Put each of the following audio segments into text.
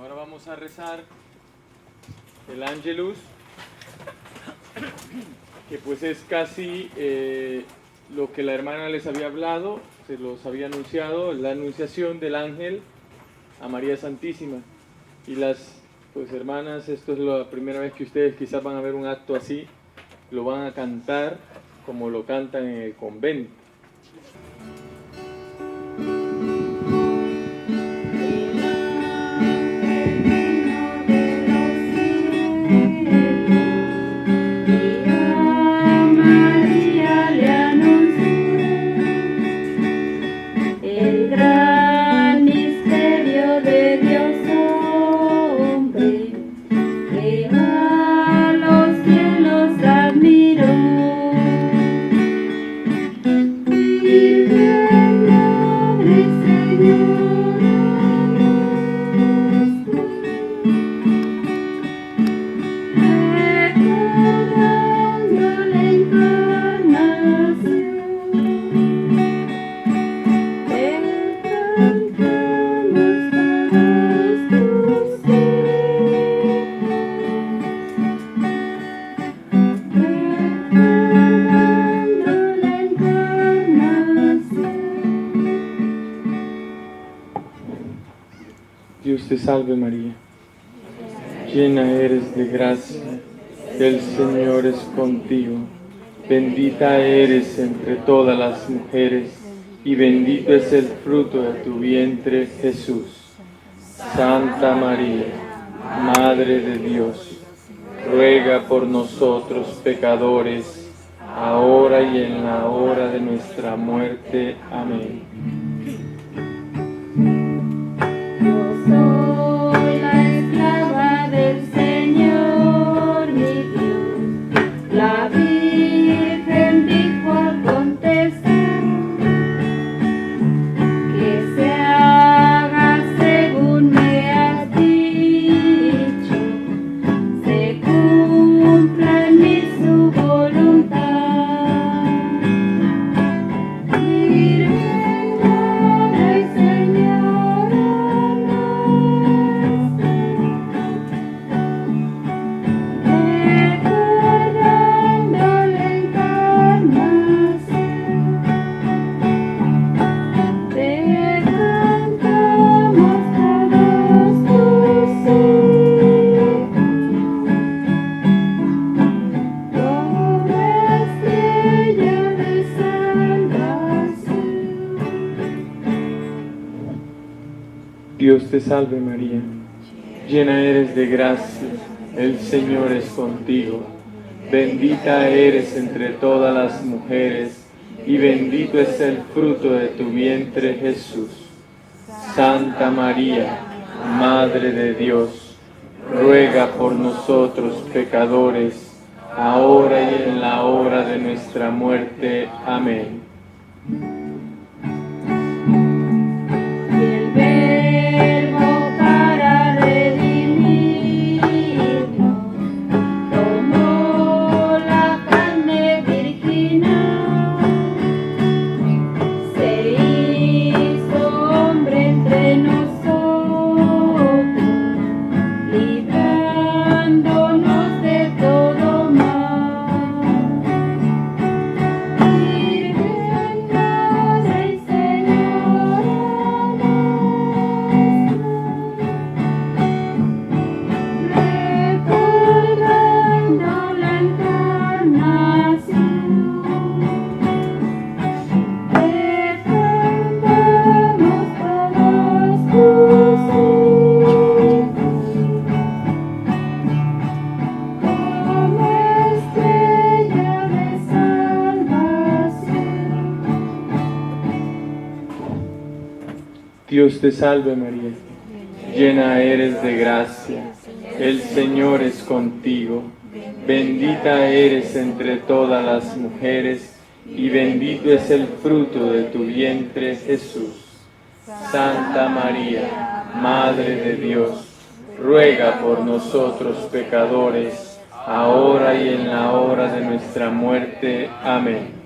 Ahora vamos a rezar el Ángelus, que pues es casi lo que la hermana les había hablado, se los había anunciado, la anunciación del ángel a María Santísima. Y las pues hermanas, esto es la primera vez que ustedes quizás van a ver un acto así, lo van a cantar como lo cantan en el convento. Dios te salve María, llena eres de gracia, el Señor es contigo, bendita eres entre todas las mujeres, y bendito es el fruto de tu vientre, Jesús. Santa María, Madre de Dios, ruega por nosotros pecadores, ahora y en la hora de nuestra muerte. Amén. Dios te salve María, llena eres de gracia, el Señor es contigo, bendita eres entre todas las mujeres, y bendito es el fruto de tu vientre Jesús. Santa María, Madre de Dios, ruega por nosotros pecadores, ahora y en la hora de nuestra muerte. Amén. Dios te salve María, llena eres de gracia, el Señor es contigo, bendita eres entre todas las mujeres, y bendito es el fruto de tu vientre Jesús. Santa María, Madre de Dios, ruega por nosotros pecadores, ahora y en la hora de nuestra muerte. Amén.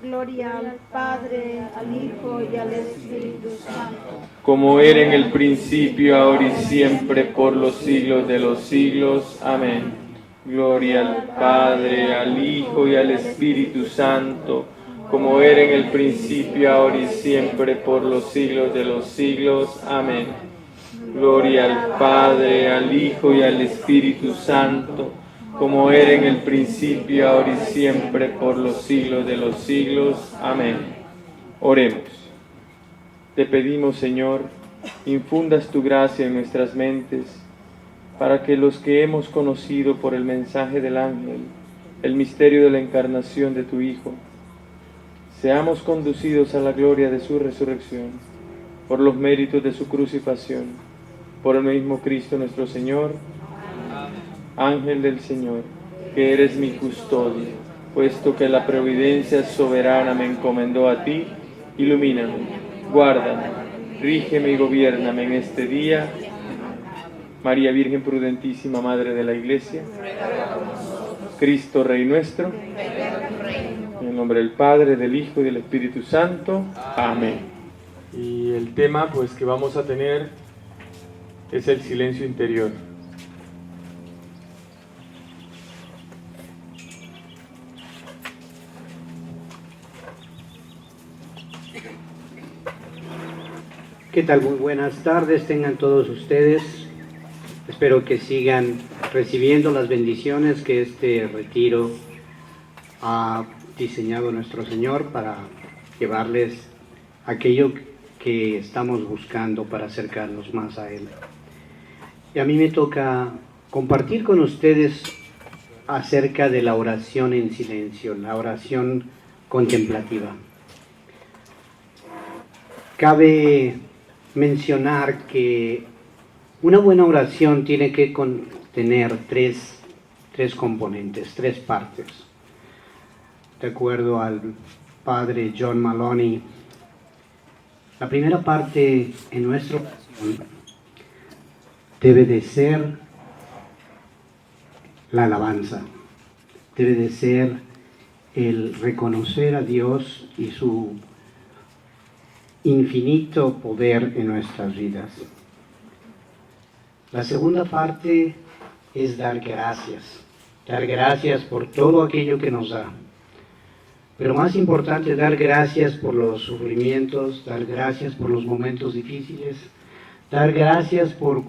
Gloria al Padre, al Hijo y al Espíritu Santo, como era en el principio, ahora y siempre, por los siglos de los siglos. Amén. Gloria al Padre, al Hijo y al Espíritu Santo, como era en el principio, ahora y siempre, por los siglos de los siglos. Amén. Gloria al Padre, al Hijo y al Espíritu Santo, como era en el principio, ahora y siempre, por los siglos de los siglos. Amén. Oremos. Te pedimos, Señor, infundas tu gracia en nuestras mentes, para que los que hemos conocido por el mensaje del ángel, el misterio de la encarnación de tu Hijo, seamos conducidos a la gloria de su resurrección, por los méritos de su crucifixión, por el mismo Cristo nuestro Señor. Ángel del Señor, que eres mi custodio, puesto que la providencia soberana me encomendó a ti, ilumíname, guárdame, rígeme y gobiérname en este día. María Virgen prudentísima, Madre de la Iglesia, Cristo Rey nuestro, en el nombre del Padre, del Hijo y del Espíritu Santo. Amén. Y el tema pues que vamos a tener es el silencio interior. ¿Qué tal? Muy buenas tardes tengan todos ustedes. Espero que sigan recibiendo las bendiciones que este retiro ha diseñado nuestro Señor para llevarles aquello que estamos buscando para acercarnos más a Él. Y a mí me toca compartir con ustedes acerca de la oración en silencio, la oración contemplativa. Cabe mencionar que una buena oración tiene que contener tres componentes, tres partes. De acuerdo al padre John Maloney, la primera parte en nuestra oración debe de ser la alabanza, debe de ser el reconocer a Dios y su infinito poder en nuestras vidas. La segunda parte es dar gracias por todo aquello que nos da. Pero más importante, dar gracias por los sufrimientos, dar gracias por los momentos difíciles, dar gracias por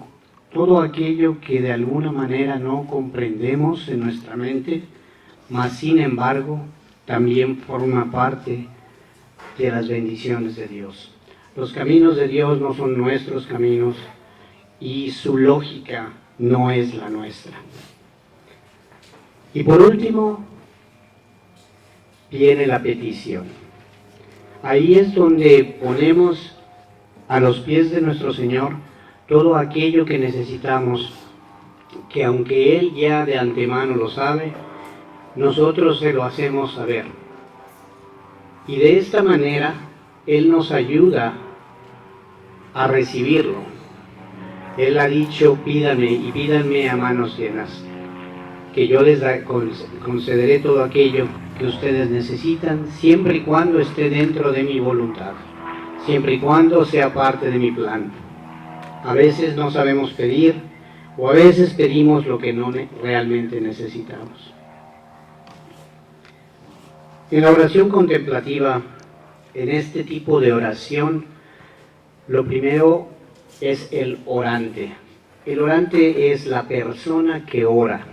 todo aquello que de alguna manera no comprendemos en nuestra mente, mas sin embargo también forma parte de las bendiciones de Dios. Los caminos de Dios no son nuestros caminos y su lógica no es la nuestra. Y por último, viene la petición. Ahí es donde ponemos a los pies de nuestro Señor todo aquello que necesitamos, que aunque Él ya de antemano lo sabe, nosotros se lo hacemos saber. Y de esta manera, Él nos ayuda a recibirlo. Él ha dicho, pídanme y pídanme a manos llenas, que yo les concederé todo aquello que ustedes necesitan, siempre y cuando esté dentro de mi voluntad, siempre y cuando sea parte de mi plan. A veces no sabemos pedir, o a veces pedimos lo que no realmente necesitamos. En la oración contemplativa, en este tipo de oración, lo primero es el orante. El orante es la persona que ora.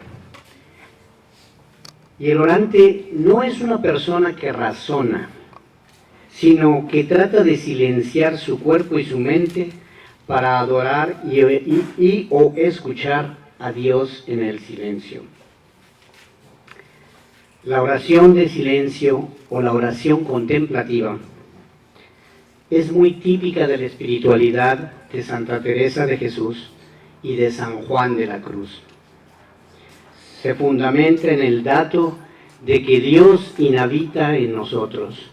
Y el orante no es una persona que razona, sino que trata de silenciar su cuerpo y su mente para adorar o escuchar a Dios en el silencio. La oración de silencio o la oración contemplativa es muy típica de la espiritualidad de Santa Teresa de Jesús y de San Juan de la Cruz. Se fundamenta en el dato de que Dios inhabita en nosotros.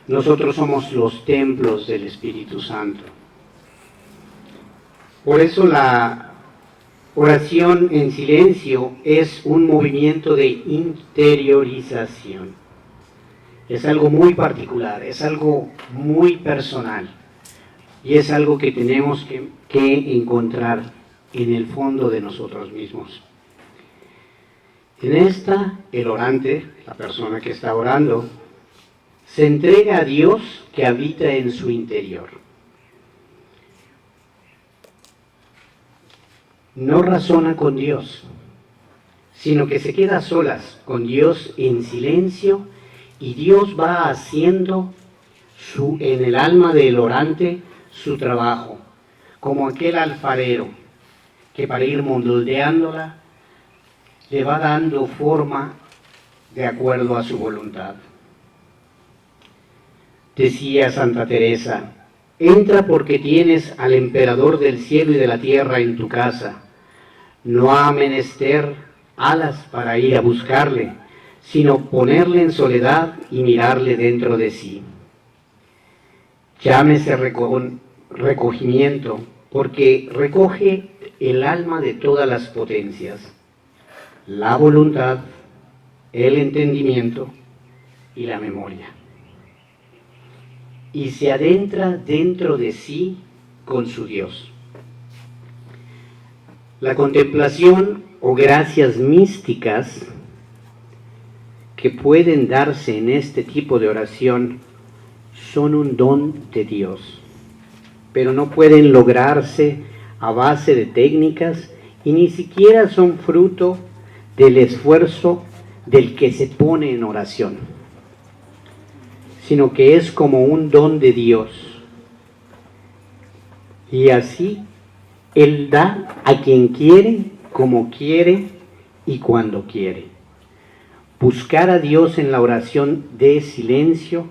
Nosotros somos los templos del Espíritu Santo. Por eso la oración en silencio es un movimiento de interiorización. Es algo muy particular, es algo muy personal. Y es algo que tenemos que encontrar en el fondo de nosotros mismos. En esta, el orante, la persona que está orando, se entrega a Dios que habita en su interior. No razona con Dios, sino que se queda a solas con Dios en silencio, y Dios va haciendo en el alma del orante su trabajo, como aquel alfarero que para ir moldeándola le va dando forma de acuerdo a su voluntad. Decía Santa Teresa: entra porque tienes al emperador del cielo y de la tierra en tu casa. No ha menester alas para ir a buscarle, sino ponerle en soledad y mirarle dentro de sí. Llámese recogimiento, porque recoge el alma de todas las potencias, la voluntad, el entendimiento y la memoria. Y se adentra dentro de sí con su Dios. La contemplación o gracias místicas que pueden darse en este tipo de oración son un don de Dios, pero no pueden lograrse a base de técnicas y ni siquiera son fruto del esfuerzo del que se pone en oración, sino que es como un don de Dios. Y así Él da a quien quiere, como quiere y cuando quiere. Buscar a Dios en la oración de silencio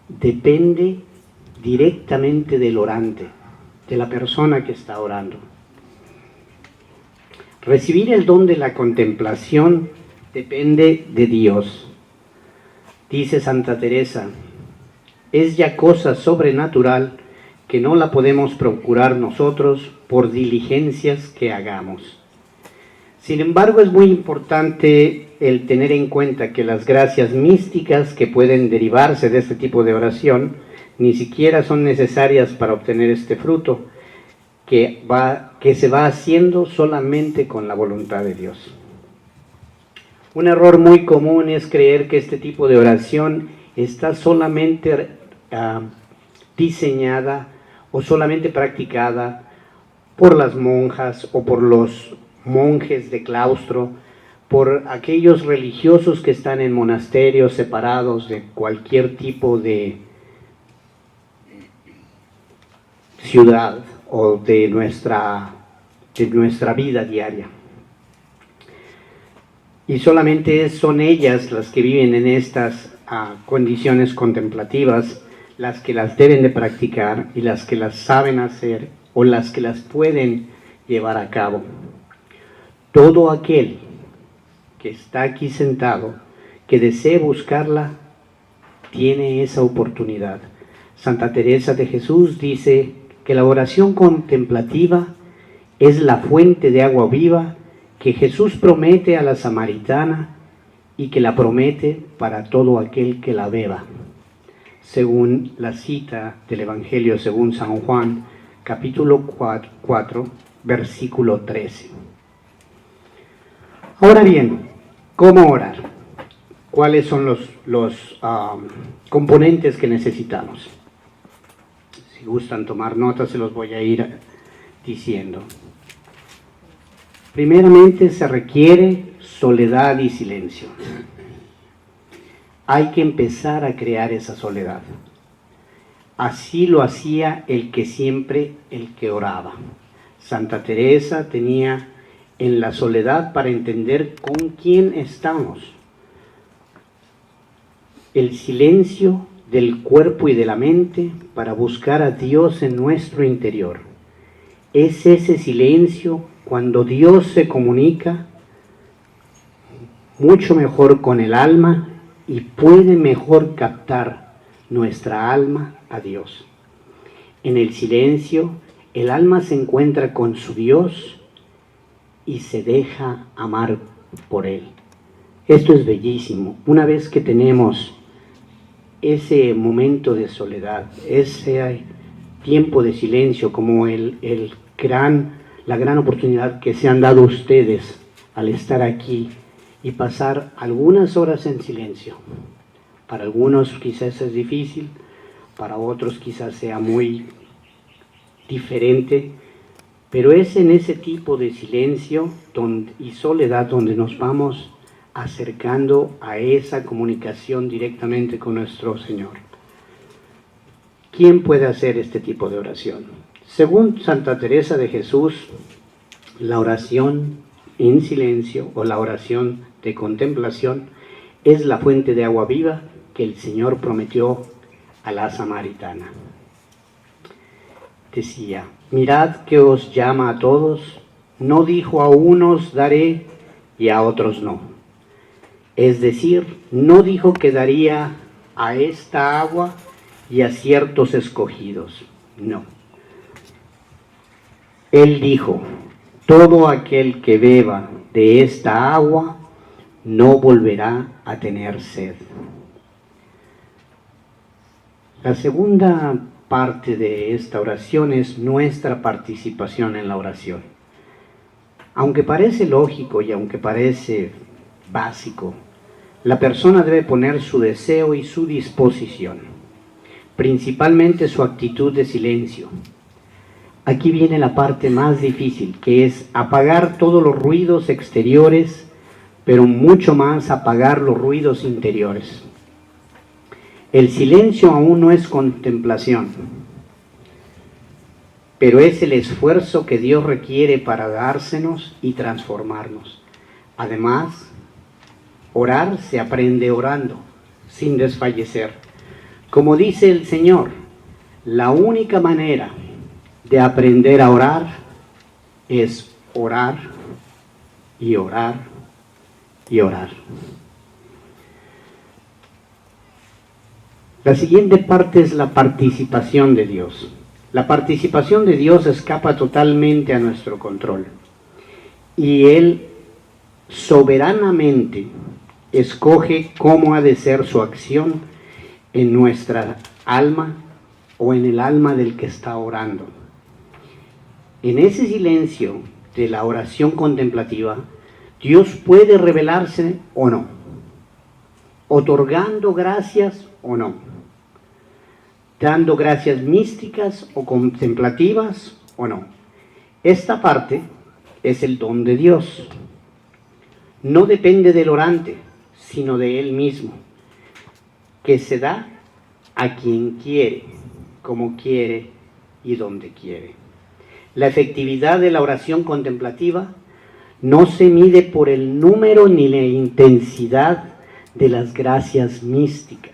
depende directamente del orante, de la persona que está orando. Recibir el don de la contemplación depende de Dios. Dice Santa Teresa: es ya cosa sobrenatural que no la podemos procurar nosotros por diligencias que hagamos. Sin embargo, es muy importante el tener en cuenta que las gracias místicas que pueden derivarse de este tipo de oración ni siquiera son necesarias para obtener este fruto, que se va haciendo solamente con la voluntad de Dios. Un error muy común es creer que este tipo de oración está solamente diseñada o solamente practicada por las monjas o por los monjes de claustro, por aquellos religiosos que están en monasterios separados de cualquier tipo de ciudad o de nuestra vida diaria. Y solamente son ellas las que viven en estas condiciones contemplativas, las que las deben de practicar y las que las saben hacer o las que las pueden llevar a cabo. Todo aquel que está aquí sentado, que desee buscarla, tiene esa oportunidad. Santa Teresa de Jesús dice que la oración contemplativa es la fuente de agua viva que Jesús promete a la samaritana y que la promete para todo aquel que la beba, según la cita del Evangelio según San Juan, capítulo 4, versículo 13. Ahora bien, ¿cómo orar? ¿Cuáles son los componentes que necesitamos? Si gustan tomar notas, se los voy a ir diciendo. Primeramente se requiere soledad y silencio. Hay que empezar a crear esa soledad. Así lo hacía el que oraba. Santa Teresa tenía en la soledad para entender con quién estamos. El silencio del cuerpo y de la mente para buscar a Dios en nuestro interior. Es ese silencio cuando Dios se comunica mucho mejor con el alma y puede mejor captar nuestra alma a Dios. En el silencio, el alma se encuentra con su Dios y se deja amar por Él. Esto es bellísimo. Una vez que tenemos ese momento de soledad, ese tiempo de silencio como la gran oportunidad que se han dado ustedes al estar aquí y pasar algunas horas en silencio. Para algunos quizás es difícil, para otros quizás sea muy diferente, pero es en ese tipo de silencio y soledad donde nos vamos acercando a esa comunicación directamente con nuestro Señor. ¿Quién puede hacer este tipo de oración? Según Santa Teresa de Jesús, la oración en silencio o la oración de contemplación es la fuente de agua viva que el Señor prometió a la samaritana. Decía, mirad que os llama a todos, no dijo a unos daré y a otros no. Es decir, no dijo que daría a esta agua y a ciertos escogidos, no. Él dijo, todo aquel que beba de esta agua no volverá a tener sed. La segunda parte de esta oración es nuestra participación en la oración. Aunque parece lógico y aunque parece básico, la persona debe poner su deseo y su disposición, principalmente su actitud de silencio. Aquí viene la parte más difícil, que es apagar todos los ruidos exteriores, pero mucho más apagar los ruidos interiores. El silencio aún no es contemplación, pero es el esfuerzo que Dios requiere para dársenos y transformarnos. Además, orar se aprende orando, sin desfallecer. Como dice el Señor, la única manera de aprender a orar es orar y orar y orar. La siguiente parte es la participación de Dios. La participación de Dios escapa totalmente a nuestro control y Él soberanamente escoge cómo ha de ser su acción en nuestra alma o en el alma del que está orando. En ese silencio de la oración contemplativa, Dios puede revelarse o no, otorgando gracias o no, dando gracias místicas o contemplativas o no. Esta parte es el don de Dios. No depende del orante, sino de Él mismo, que se da a quien quiere, como quiere y donde quiere. La efectividad de la oración contemplativa no se mide por el número ni la intensidad de las gracias místicas.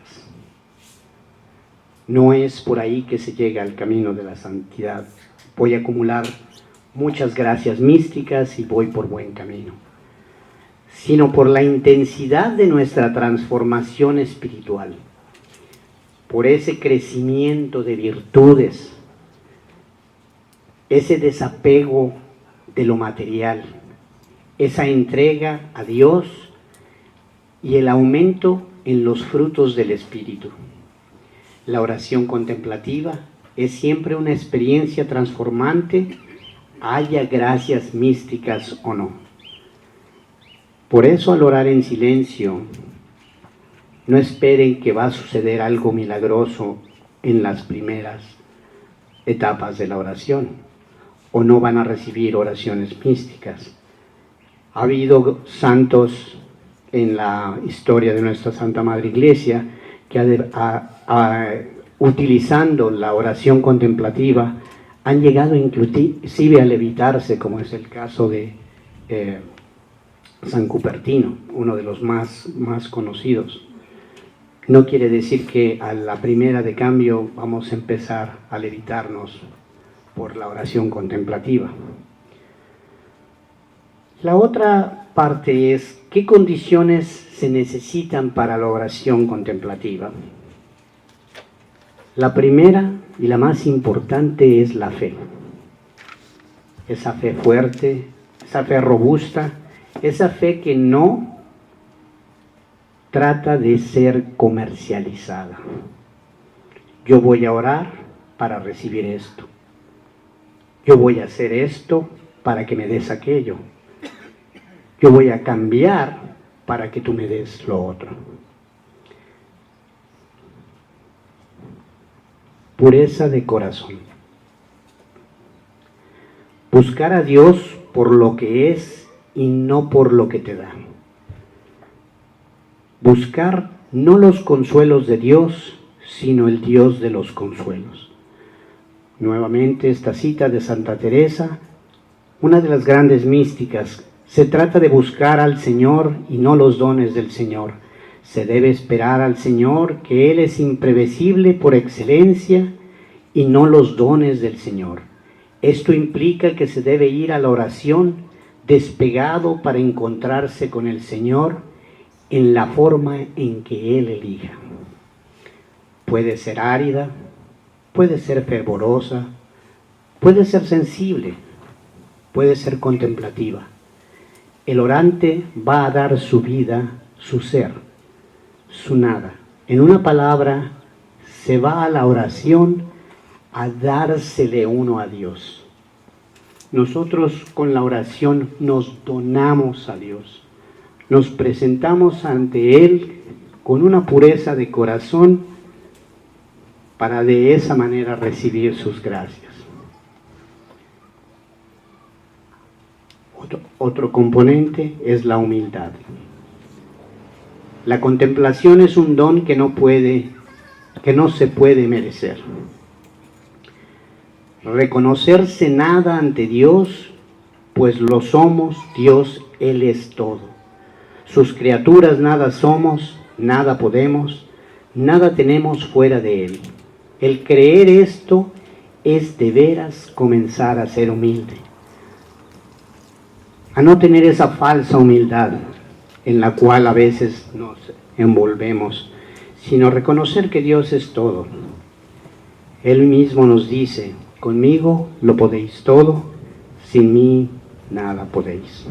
No es por ahí que se llega al camino de la santidad. Voy a acumular muchas gracias místicas y voy por buen camino, sino por la intensidad de nuestra transformación espiritual, por ese crecimiento de virtudes, ese desapego de lo material, esa entrega a Dios y el aumento en los frutos del Espíritu. La oración contemplativa es siempre una experiencia transformante, haya gracias místicas o no. Por eso al orar en silencio, no esperen que va a suceder algo milagroso en las primeras etapas de la oración, o no van a recibir oraciones místicas. Ha habido santos en la historia de nuestra Santa Madre Iglesia que utilizando la oración contemplativa han llegado inclusive a levitarse, como es el caso de San Cupertino, uno de los más conocidos. No quiere decir que a la primera de cambio vamos a empezar a levitarnos por la oración contemplativa. La otra parte es, ¿qué condiciones se necesitan para la oración contemplativa? La primera y la más importante es la fe. Esa fe fuerte, esa fe robusta, esa fe que no trata de ser comercializada. Yo voy a orar para recibir esto. Yo voy a hacer esto para que me des aquello. Yo voy a cambiar para que tú me des lo otro. Pureza de corazón. Buscar a Dios por lo que es y no por lo que te da. Buscar no los consuelos de Dios, sino el Dios de los consuelos. Nuevamente esta cita de Santa Teresa, una de las grandes místicas. Se trata de buscar al Señor y no los dones del Señor. Se debe esperar al Señor, que Él es imprevisible por excelencia, y no los dones del Señor. Esto implica que se debe ir a la oración despegado para encontrarse con el Señor en la forma en que Él elija. Puede ser árida, puede ser fervorosa, puede ser sensible, puede ser contemplativa. El orante va a dar su vida, su ser, su nada. En una palabra, se va a la oración a dársele uno a Dios. Nosotros con la oración nos donamos a Dios. Nos presentamos ante Él con una pureza de corazón para de esa manera recibir sus gracias. Otro componente es la humildad. La contemplación es un don que no se puede merecer. Reconocerse nada ante Dios, pues lo somos, Dios, Él es todo. Sus criaturas nada somos, nada podemos, nada tenemos fuera de Él. El creer esto es de veras comenzar a ser humilde. A no tener esa falsa humildad en la cual a veces nos envolvemos, sino reconocer que Dios es todo. Él mismo nos dice, conmigo lo podéis todo, sin mí nada podéis.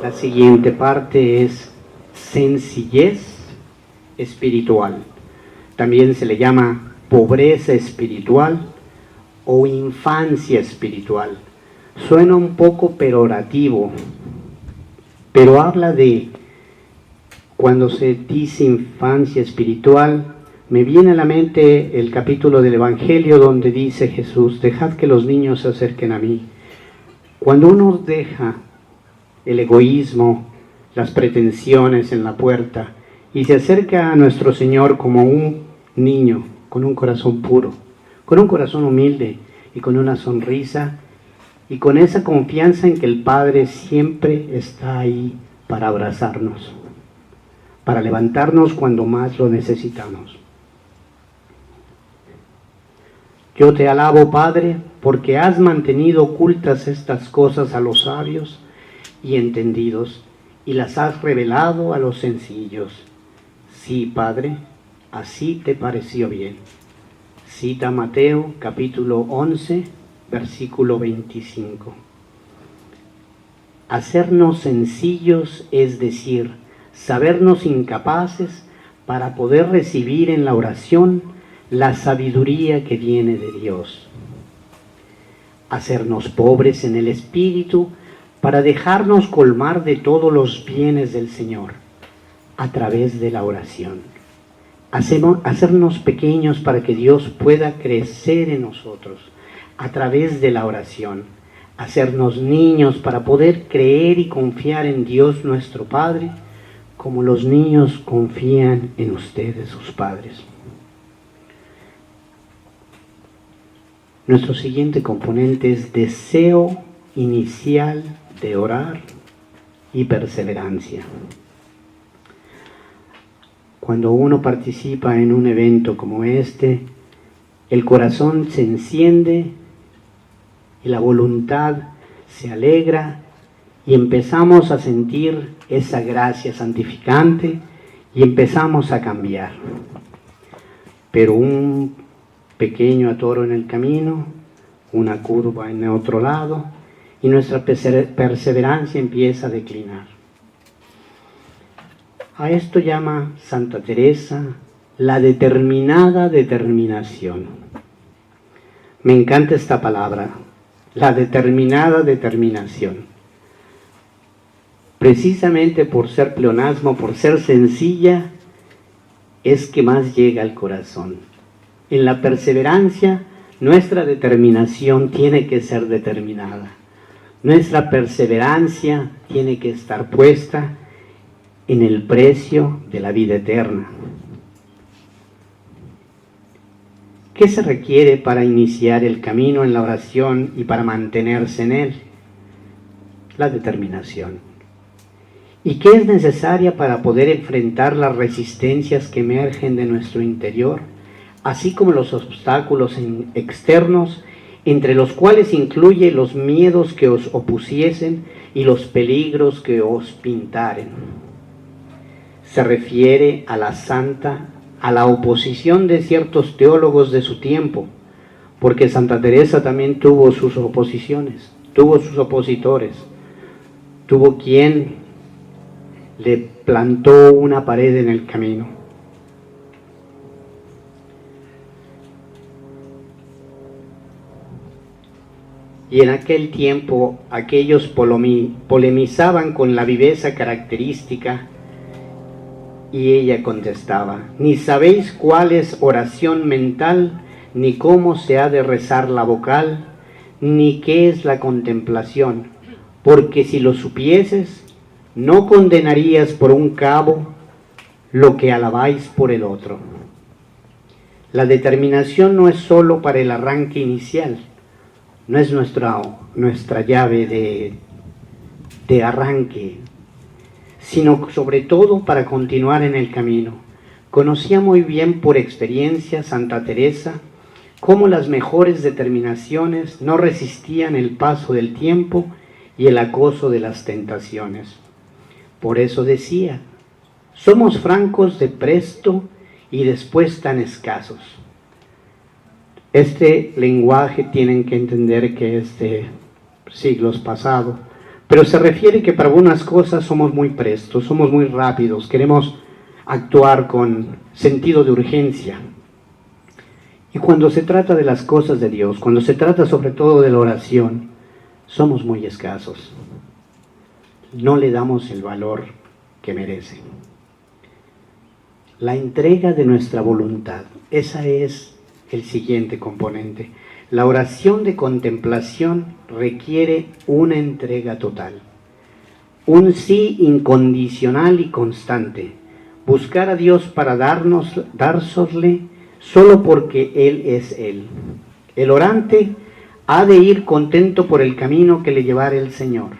La siguiente parte es sencillez espiritual. También se le llama pobreza espiritual o infancia espiritual. Suena un poco perorativo, pero habla de, cuando se dice infancia espiritual, me viene a la mente el capítulo del Evangelio donde dice Jesús, dejad que los niños se acerquen a mí. Cuando uno deja el egoísmo, las pretensiones en la puerta y se acerca a nuestro Señor como un niño, con un corazón puro, con un corazón humilde y con una sonrisa, y con esa confianza en que el Padre siempre está ahí para abrazarnos, para levantarnos cuando más lo necesitamos. Yo te alabo, Padre, porque has mantenido ocultas estas cosas a los sabios y entendidos, y las has revelado a los sencillos. Sí, Padre, así te pareció bien. Cita Mateo, capítulo 11, versículo 25. Hacernos sencillos, es decir, sabernos incapaces para poder recibir en la oración la sabiduría que viene de Dios. Hacernos pobres en el espíritu para dejarnos colmar de todos los bienes del Señor a través de la oración. Hacernos pequeños para que Dios pueda crecer en nosotros a través de la oración. Hacernos niños para poder creer y confiar en Dios nuestro Padre, como los niños confían en ustedes, sus padres. Nuestro siguiente componente es deseo inicial de orar y perseverancia. Cuando uno participa en un evento como este, el corazón se enciende y la voluntad se alegra y empezamos a sentir esa gracia santificante y empezamos a cambiar. Pero un pequeño atoro en el camino, una curva en el otro lado, y nuestra perseverancia empieza a declinar. A esto llama Santa Teresa la determinada determinación. Me encanta esta palabra, la determinada determinación. Precisamente por ser pleonasmo, por ser sencilla, es que más llega al corazón. En la perseverancia, nuestra determinación tiene que ser determinada. Nuestra perseverancia tiene que estar puesta en el precio de la vida eterna. ¿Qué se requiere para iniciar el camino en la oración y para mantenerse en él? La determinación. ¿Y qué es necesaria para poder enfrentar las resistencias que emergen de nuestro interior, así como los obstáculos externos, entre los cuales incluye los miedos que os opusiesen y los peligros que os pintaren? Se refiere a a la oposición de ciertos teólogos de su tiempo, porque Santa Teresa también tuvo sus oposiciones, tuvo sus opositores, tuvo quien le plantó una pared en el camino. Y en aquel tiempo aquellos polemizaban con la viveza característica, y ella contestaba: ni sabéis cuál es oración mental, ni cómo se ha de rezar la vocal, ni qué es la contemplación, porque si lo supieses, no condenarías por un cabo lo que alabáis por el otro. La determinación no es sólo para el arranque inicial, no es nuestra llave de arranque, sino sobre todo para continuar en el camino. Conocía muy bien por experiencia Santa Teresa cómo las mejores determinaciones no resistían el paso del tiempo y el acoso de las tentaciones. Por eso decía: somos francos de presto y después tan escasos. Este lenguaje tienen que entender que es de siglos pasados, pero se refiere que para algunas cosas somos muy prestos, somos muy rápidos, queremos actuar con sentido de urgencia. Y cuando se trata de las cosas de Dios, cuando se trata sobre todo de la oración, somos muy escasos. No le damos el valor que merece. La entrega de nuestra voluntad, esa es el siguiente componente. La oración de contemplación requiere una entrega total, un sí incondicional y constante. Buscar a Dios para dársosle solo porque Él es Él. El orante ha de ir contento por el camino que le llevara el Señor.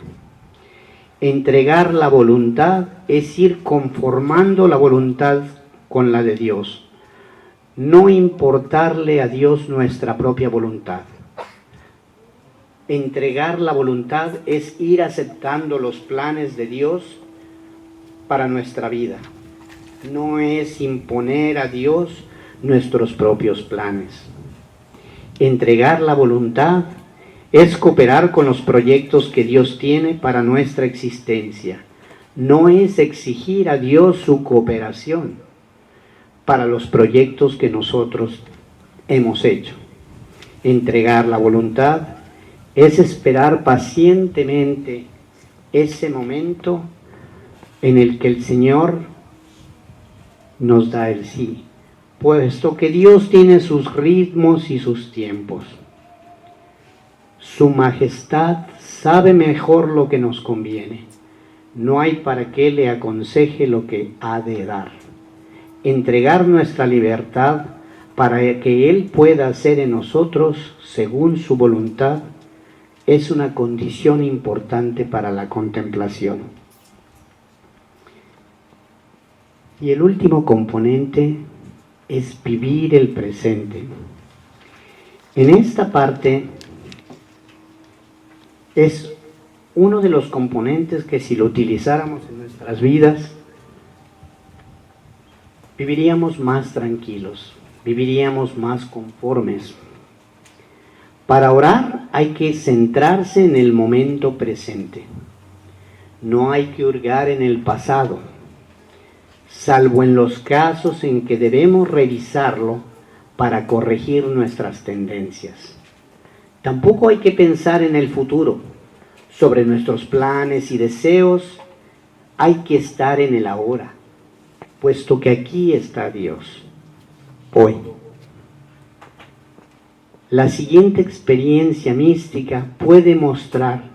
Entregar la voluntad es ir conformando la voluntad con la de Dios. No importarle a Dios nuestra propia voluntad. Entregar la voluntad es ir aceptando los planes de Dios para nuestra vida. No es imponer a Dios nuestros propios planes. Entregar la voluntad es cooperar con los proyectos que Dios tiene para nuestra existencia. No es exigir a Dios su cooperación para los proyectos que nosotros hemos hecho. Entregar la voluntad es esperar pacientemente ese momento en el que el Señor nos da el sí, puesto que Dios tiene sus ritmos y sus tiempos. Su majestad sabe mejor lo que nos conviene. No hay para qué le aconseje lo que ha de dar. Entregar nuestra libertad para que Él pueda hacer en nosotros según su voluntad es una condición importante para la contemplación. Y el último componente es vivir el presente. En esta parte es uno de los componentes que, si lo utilizáramos en nuestras vidas, viviríamos más tranquilos, viviríamos más conformes. Para orar hay que centrarse en el momento presente. No hay que hurgar en el pasado. salvo en los casos en que debemos revisarlo para corregir nuestras tendencias. Tampoco hay que pensar en el futuro, sobre nuestros planes y deseos. Hay que estar en el ahora, puesto que aquí está Dios, hoy. La siguiente experiencia mística puede mostrar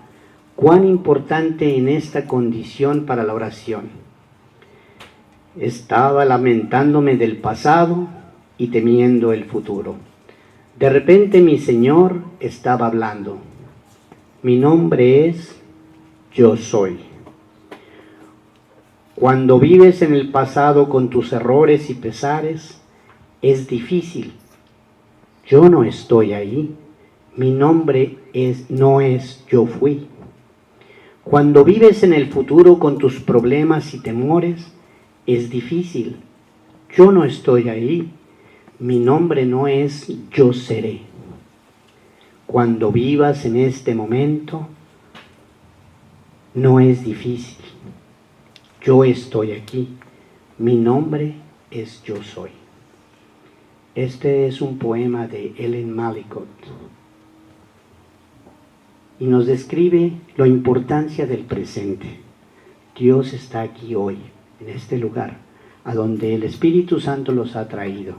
cuán importante en esta condición para la oración. Estaba lamentándome del pasado y temiendo el futuro. De repente mi Señor estaba hablando. Mi nombre es Yo Soy. Cuando vives en el pasado con tus errores y pesares, es difícil. Yo no estoy ahí. Mi nombre no es Yo Fui. Cuando vives en el futuro con tus problemas y temores, es difícil. Yo no estoy ahí. Mi nombre no es Yo Seré. Cuando vivas en este momento, no es difícil. Yo estoy aquí. Mi nombre es Yo Soy. Este es un poema de Ellen Malicott y nos describe la importancia del presente. Dios está aquí hoy, en este lugar, a donde el Espíritu Santo los ha traído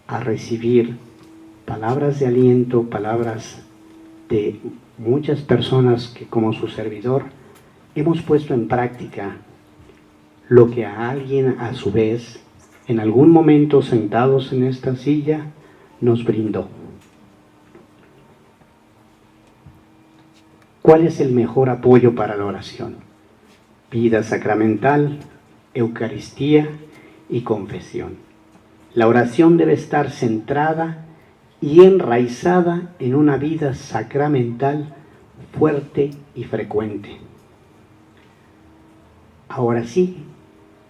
a recibir palabras de aliento, palabras de muchas personas que, como su servidor, hemos puesto en práctica lo que a alguien a su vez, en algún momento sentados en esta silla, nos brindó. ¿Cuál es el mejor apoyo para la oración? Vida sacramental, Eucaristía y confesión. La oración debe estar centrada y enraizada en una vida sacramental fuerte y frecuente. Ahora sí,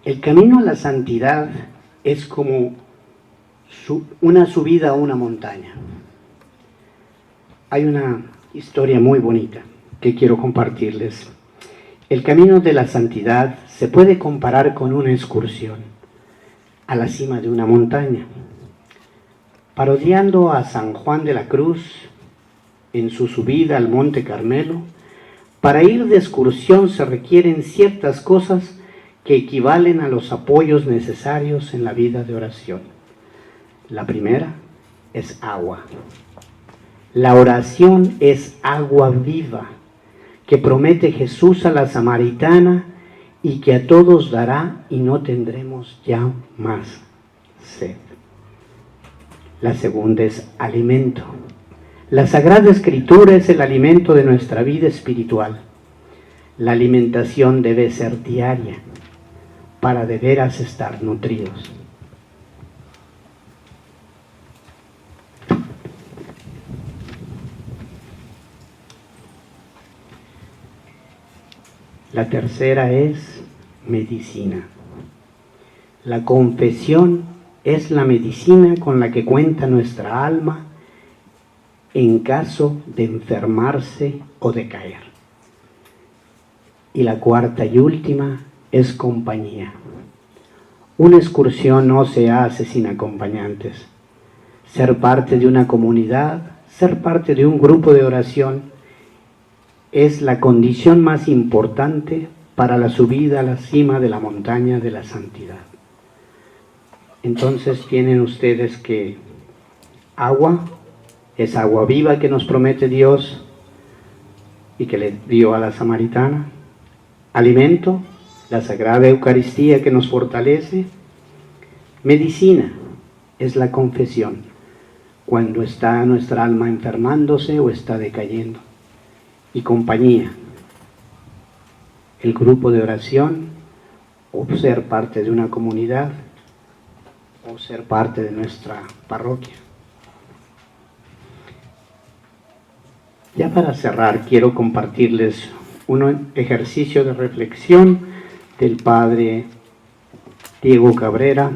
el camino a la santidad es como una subida a una montaña. Hay una historia muy bonita que quiero compartirles. El camino de la santidad se puede comparar con una excursión a la cima de una montaña. Parodiando a San Juan de la Cruz en su subida al Monte Carmelo, para ir de excursión se requieren ciertas cosas que equivalen a los apoyos necesarios en la vida de oración. La primera es agua. La oración es agua viva que promete Jesús a la samaritana y que a todos dará y no tendremos ya más sed. La segunda es alimento. La Sagrada Escritura es el alimento de nuestra vida espiritual. La alimentación debe ser diaria para de veras estar nutridos. La tercera es medicina. La confesión es la medicina con la que cuenta nuestra alma en caso de enfermarse o de caer. Y la cuarta y última es compañía. Una excursión no se hace sin acompañantes. Ser parte de una comunidad, ser parte de un grupo de oración es la condición más importante para la subida a la cima de la montaña de la santidad. Entonces tienen ustedes que agua es agua viva que nos promete Dios y que le dio a la samaritana. Alimento, la Sagrada Eucaristía que nos fortalece. Medicina es la confesión, cuando está nuestra alma enfermándose o está decayendo. Y compañía, el grupo de oración, o ser parte de una comunidad, o ser parte de nuestra parroquia. Ya para cerrar, quiero compartirles un ejercicio de reflexión del Padre Diego Cabrera,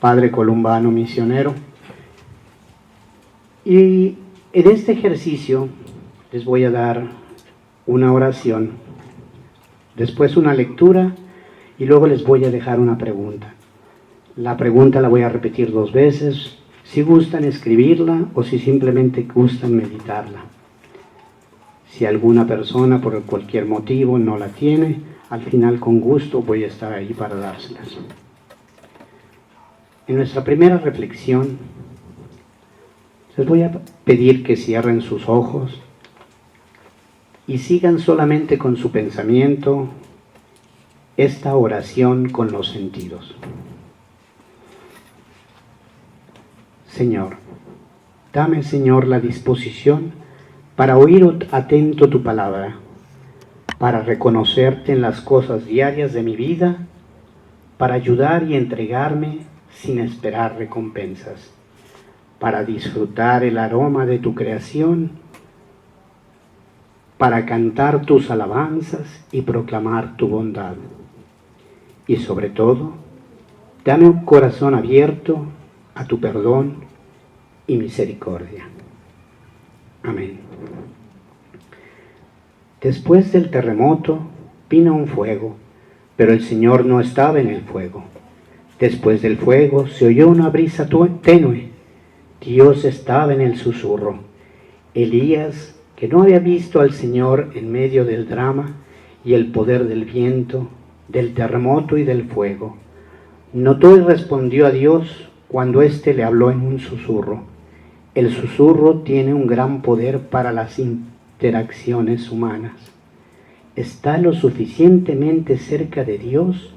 Padre columbano misionero. Y en este ejercicio les voy a dar una oración, después una lectura y luego les voy a dejar una pregunta. La pregunta la voy a repetir 2 veces, si gustan escribirla o si simplemente gustan meditarla. Si alguna persona por cualquier motivo no la tiene, al final con gusto voy a estar ahí para dárselas. En nuestra primera reflexión, les voy a pedir que cierren sus ojos y sigan solamente con su pensamiento esta oración con los sentidos. Señor, dame, Señor, la disposición para oír atento tu palabra, para reconocerte en las cosas diarias de mi vida, para ayudar y entregarme sin esperar recompensas, para disfrutar el aroma de tu creación, para cantar tus alabanzas y proclamar tu bondad. Y sobre todo, dame un corazón abierto a tu perdón y misericordia. Amén. Después del terremoto vino un fuego, pero el Señor no estaba en el fuego. Después del fuego se oyó una brisa tenue. Dios estaba en el susurro. Elías, que no había visto al Señor en medio del drama y el poder del viento, del terremoto y del fuego, notó y respondió a Dios cuando éste le habló en un susurro. El susurro tiene un gran poder para las interacciones humanas. Está lo suficientemente cerca de Dios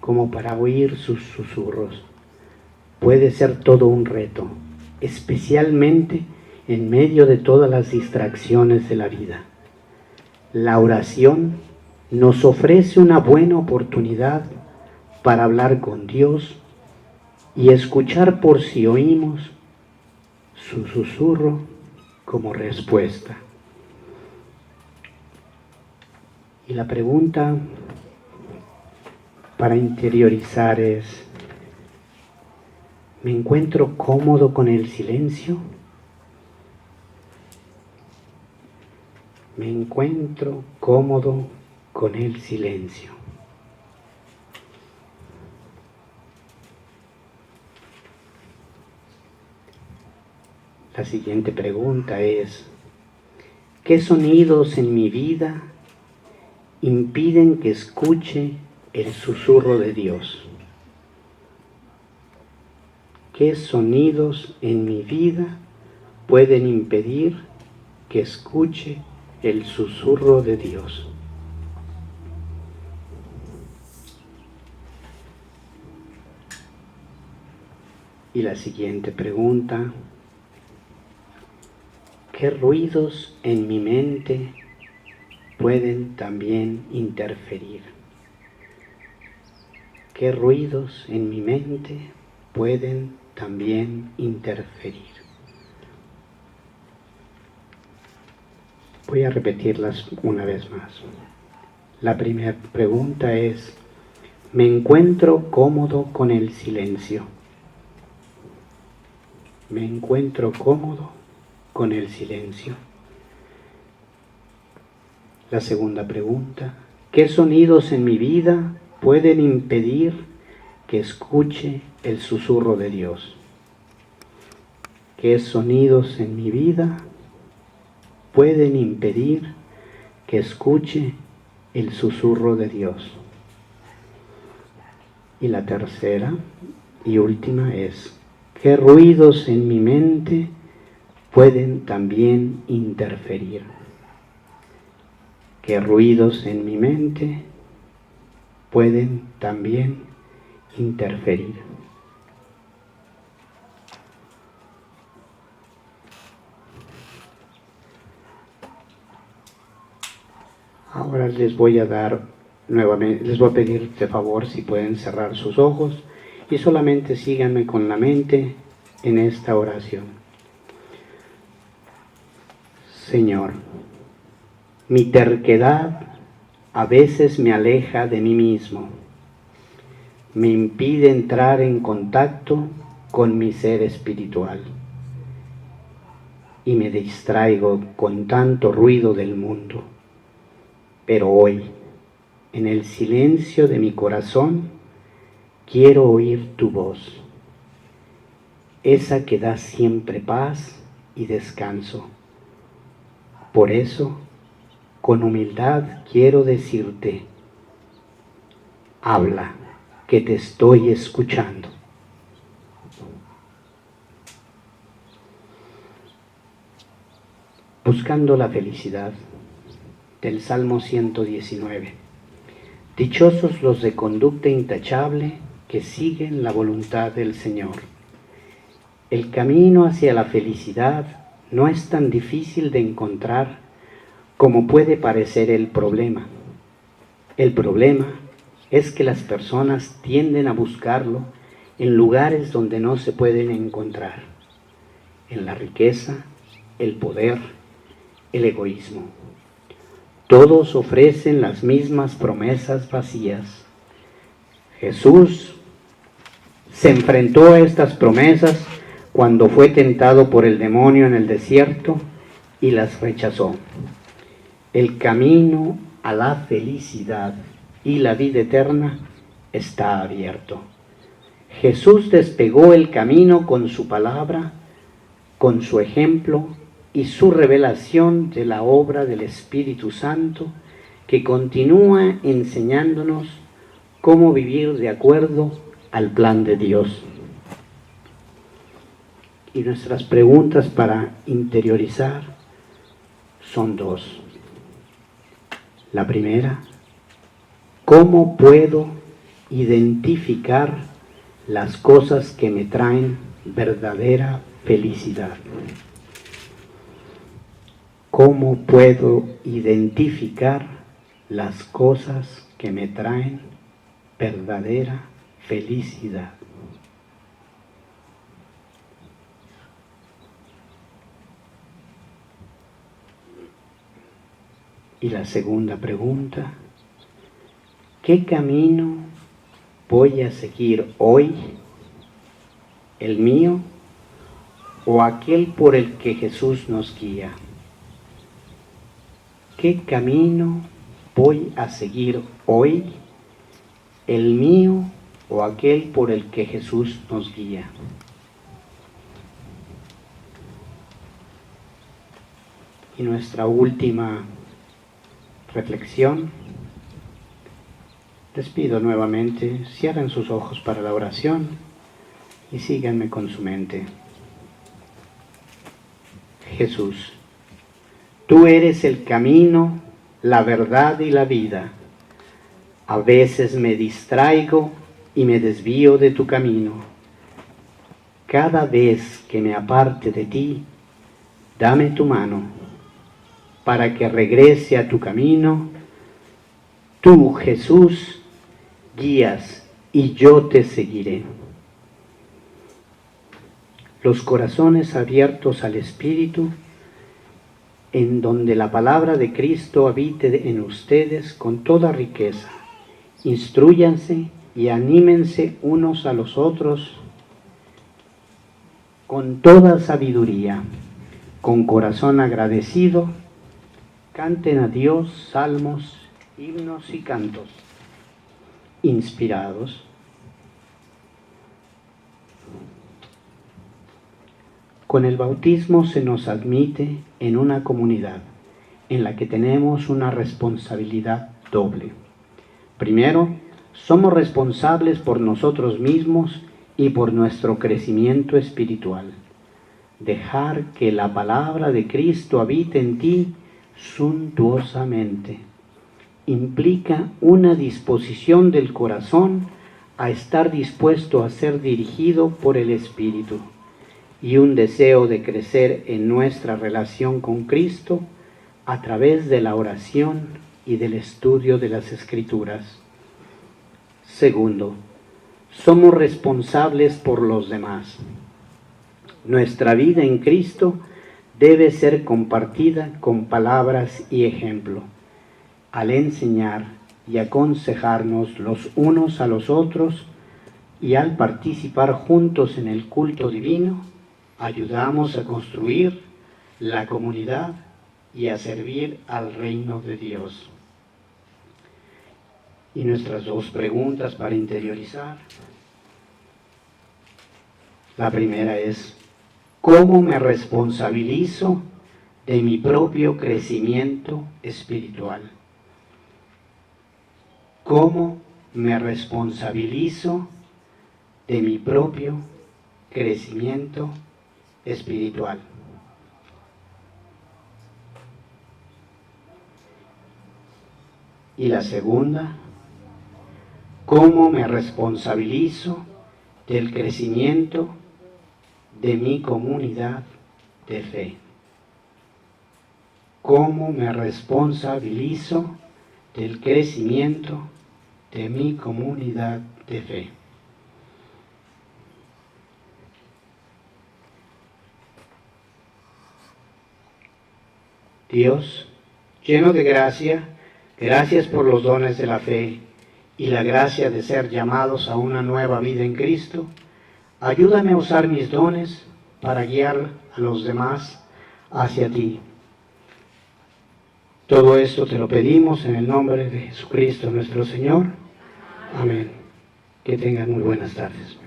como para oír sus susurros. Puede ser todo un reto, especialmente en medio de todas las distracciones de la vida. La oración nos ofrece una buena oportunidad para hablar con Dios y escuchar por si oímos su susurro como respuesta. Y la pregunta para interiorizar es, ¿me encuentro cómodo con el silencio? Me encuentro cómodo con el silencio. La siguiente pregunta es, ¿qué sonidos en mi vida impiden que escuche el susurro de Dios? ¿Qué sonidos en mi vida pueden impedir que escuche el susurro de Dios? Y la siguiente pregunta, ¿qué ruidos en mi mente pueden también interferir? ¿Qué ruidos en mi mente pueden también interferir? Voy a repetirlas una vez más. La primera pregunta es, ¿me encuentro cómodo con el silencio? ¿Me encuentro cómodo con el silencio? La segunda pregunta, ¿qué sonidos en mi vida pueden impedir que escuche el susurro de Dios? ¿Qué sonidos en mi vida pueden impedir que escuche el susurro de Dios? Y la tercera y última es, ¿qué ruidos en mi mente pueden también interferir? ¿Qué ruidos en mi mente pueden también interferir? Ahora les voy a dar nuevamente, les voy a pedir de favor si pueden cerrar sus ojos y solamente síganme con la mente en esta oración. Señor, mi terquedad a veces me aleja de mí mismo, me impide entrar en contacto con mi ser espiritual y me distraigo con tanto ruido del mundo. Pero hoy, en el silencio de mi corazón, quiero oír tu voz, esa que da siempre paz y descanso. Por eso, con humildad quiero decirte, habla, que te estoy escuchando. Buscando la felicidad, del Salmo 119. Dichosos los de conducta intachable que siguen la voluntad del Señor. El camino hacia la felicidad no es tan difícil de encontrar como puede parecer el problema. El problema es que las personas tienden a buscarlo en lugares donde no se pueden encontrar, en la riqueza, el poder, el egoísmo. Todos ofrecen las mismas promesas vacías. Jesús se enfrentó a estas promesas cuando fue tentado por el demonio en el desierto y las rechazó. El camino a la felicidad y la vida eterna está abierto. Jesús despegó el camino con su palabra, con su ejemplo y su revelación de la obra del Espíritu Santo, que continúa enseñándonos cómo vivir de acuerdo al plan de Dios. Y nuestras preguntas para interiorizar son dos. La primera, ¿cómo puedo identificar las cosas que me traen verdadera felicidad? ¿Cómo puedo identificar las cosas que me traen verdadera felicidad? Y la segunda pregunta, ¿qué camino voy a seguir hoy? ¿El mío o aquel por el que Jesús nos guía? ¿Qué camino voy a seguir hoy? ¿El mío o aquel por el que Jesús nos guía? Y nuestra última reflexión. Les pido nuevamente, cierren sus ojos para la oración y síganme con su mente. Jesús, tú eres el camino, la verdad y la vida. A veces me distraigo y me desvío de tu camino. Cada vez que me aparte de ti, dame tu mano para que regrese a tu camino. Tú, Jesús, guías y yo te seguiré. Los corazones abiertos al Espíritu, en donde la palabra de Cristo habite en ustedes con toda riqueza. Instrúyanse y anímense unos a los otros con toda sabiduría, con corazón agradecido. Canten a Dios salmos, himnos y cantos inspirados. Con el bautismo se nos admite en una comunidad en la que tenemos una responsabilidad doble. Primero, somos responsables por nosotros mismos y por nuestro crecimiento espiritual. Dejar que la palabra de Cristo habite en ti suntuosamente implica una disposición del corazón a estar dispuesto a ser dirigido por el Espíritu y un deseo de crecer en nuestra relación con Cristo a través de la oración y del estudio de las Escrituras. Segundo, somos responsables por los demás. Nuestra vida en Cristo debe ser compartida con palabras y ejemplo. Al enseñar y aconsejarnos los unos a los otros y al participar juntos en el culto divino, ayudamos a construir la comunidad y a servir al reino de Dios. Y nuestras dos preguntas para interiorizar. La primera es, ¿cómo me responsabilizo de mi propio crecimiento espiritual? ¿Cómo me responsabilizo de mi propio crecimiento espiritual? Y la segunda, ¿cómo me responsabilizo del crecimiento de mi comunidad de fe? ¿Cómo me responsabilizo del crecimiento de mi comunidad de fe? Dios, lleno de gracia, gracias por los dones de la fe y la gracia de ser llamados a una nueva vida en Cristo. Ayúdame a usar mis dones para guiar a los demás hacia ti. Todo esto te lo pedimos en el nombre de Jesucristo nuestro Señor. Amén. Que tengan muy buenas tardes.